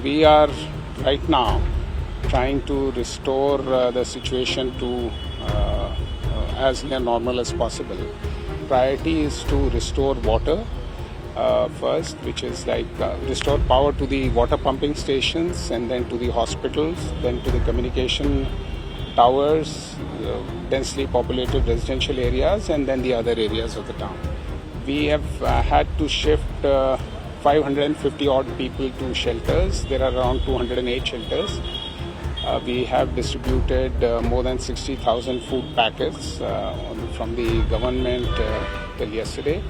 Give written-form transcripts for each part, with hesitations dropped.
We are right now trying to restore the situation to as near normal as possible. Priority is to restore water first, which is restore power to the water pumping stations, and then to the hospitals, then to the communication towers, densely populated residential areas, and then the other areas of the town. We have had to shift 550 odd people to shelters. There are around 208 shelters. We have distributed more than 60,000 food packets from the government till yesterday.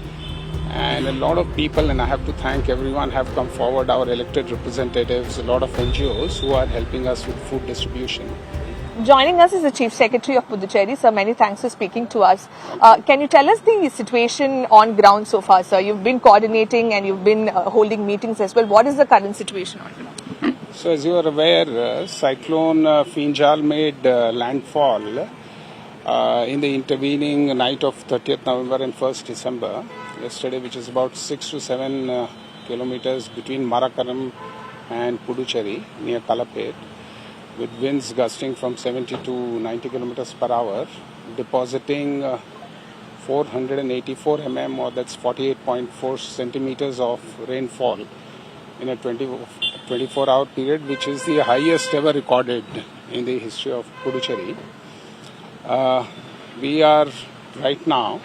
And a lot of people, and I have to thank everyone, have come forward, our elected representatives, a lot of NGOs who are helping us with food distribution. Joining us is the Chief Secretary of Puducherry. Sir, many thanks for speaking to us. Can you tell us the situation on ground so far, sir? You've been coordinating and you've been holding meetings as well. What is the current situation on ground? So as you are aware, Cyclone Fengal made landfall in the intervening night of 30th November and 1st December, yesterday, which is about 6 to 7 kilometers between Marakaram and Puducherry near Kalapet, with winds gusting from 70 to 90 kilometers per hour, depositing 484 mm, or that's 48.4 centimeters of rainfall in a 24-hour period, which is the highest ever recorded in the history of Puducherry. We are right now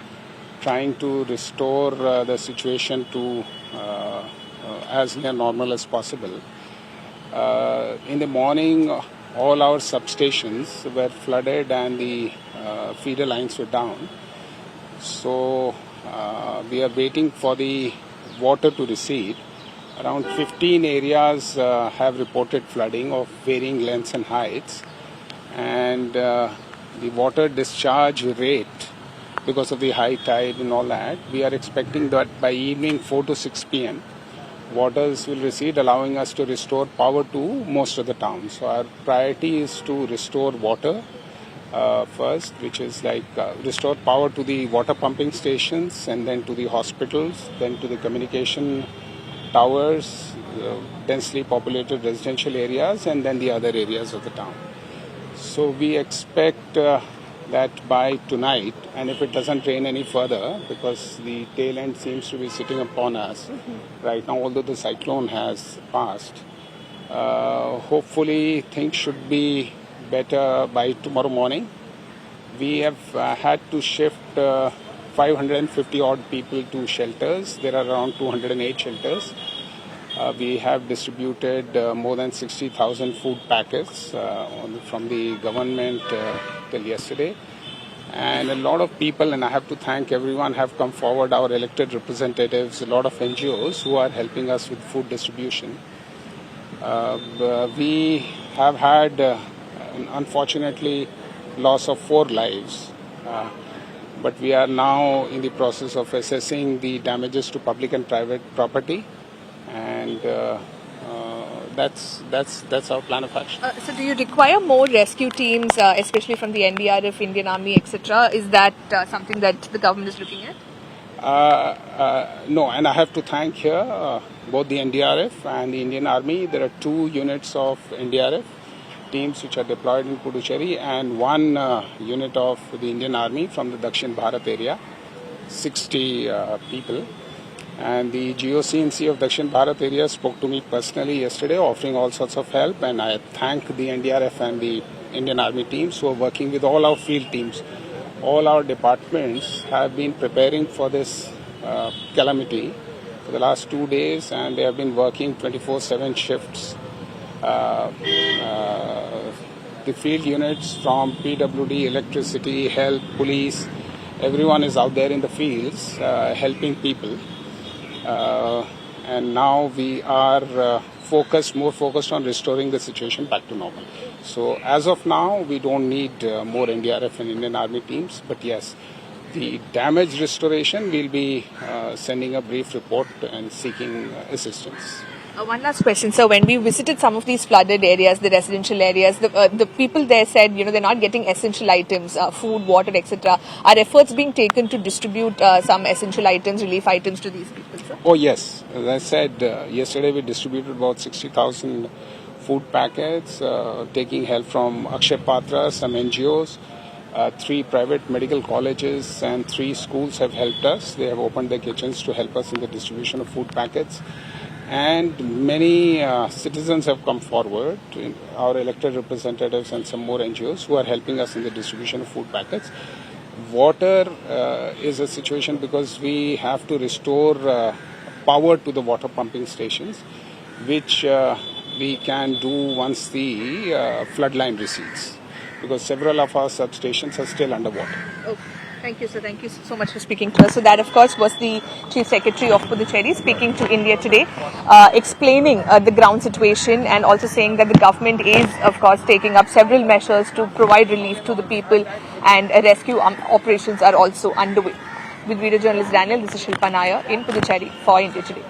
trying to restore the situation to as near normal as possible. In the morning, all our substations were flooded and the feeder lines were down. So we are waiting for the water to recede. Around 15 areas have reported flooding of varying lengths and heights. And the water discharge rate, because of the high tide and all that, we are expecting that by evening 4 to 6 p.m. waters will recede, allowing us to restore power to most of the town. So our priority is to restore water first, which is restore power to the water pumping stations, and then to the hospitals, then to the communication towers, densely populated residential areas, and then the other areas of the town. So we expect that by tonight, and if it doesn't rain any further, because the tail end seems to be sitting upon us right now, although the cyclone has passed, hopefully things should be better by tomorrow morning. We have had to shift 550 odd people to shelters. There are around 208 shelters. We have distributed more than 60,000 food packets from the government till yesterday. And a lot of people, and I have to thank everyone, have come forward, our elected representatives, a lot of NGOs who are helping us with food distribution. We have had, unfortunately, loss of 4 lives. But we are now in the process of assessing the damages to public and private property. And that's our plan of action. So do you require more rescue teams, especially from the NDRF, Indian Army, etc.? Is that something that the government is looking at? No, and I have to thank here both the NDRF and the Indian Army. There are 2 units of NDRF teams which are deployed in Puducherry, and 1 unit of the Indian Army from the Dakshin Bharat area, 60 people. And the GOC&C of Dakshin Bharat area spoke to me personally yesterday, offering all sorts of help. And I thank the NDRF and the Indian Army teams who are working with all our field teams. All our departments have been preparing for this calamity for the last 2 days, and they have been working 24/7 shifts. The field units from PWD, electricity, health, police, everyone is out there in the fields helping people. And now we are more focused on restoring the situation back to normal. So as of now, we don't need more NDRF and Indian Army teams. But yes, the damage restoration, we'll be sending a brief report and seeking assistance. One last question, sir. When we visited some of these flooded areas, the residential areas, the people there said, they're not getting essential items, food, water, etc. Are efforts being taken to distribute some essential items, relief items to these people, sir? Oh, yes. As I said, yesterday we distributed about 60,000 food packets, taking help from Akshay Patra, some NGOs, 3 private medical colleges and 3 schools have helped us. They have opened their kitchens to help us in the distribution of food packets. And many citizens have come forward, our elected representatives and some more NGOs who are helping us in the distribution of food packets. Water is a situation because we have to restore power to the water pumping stations, which we can do once the floodline recedes, because several of our substations are still underwater. Okay. Thank you, sir. Thank you so much for speaking to us. So that, of course, was the Chief Secretary of Puducherry speaking to India Today, explaining the ground situation and also saying that the government is, of course, taking up several measures to provide relief to the people, and rescue operations are also underway. With video journalist Daniel, this is Shilpa Nair in Puducherry for India Today.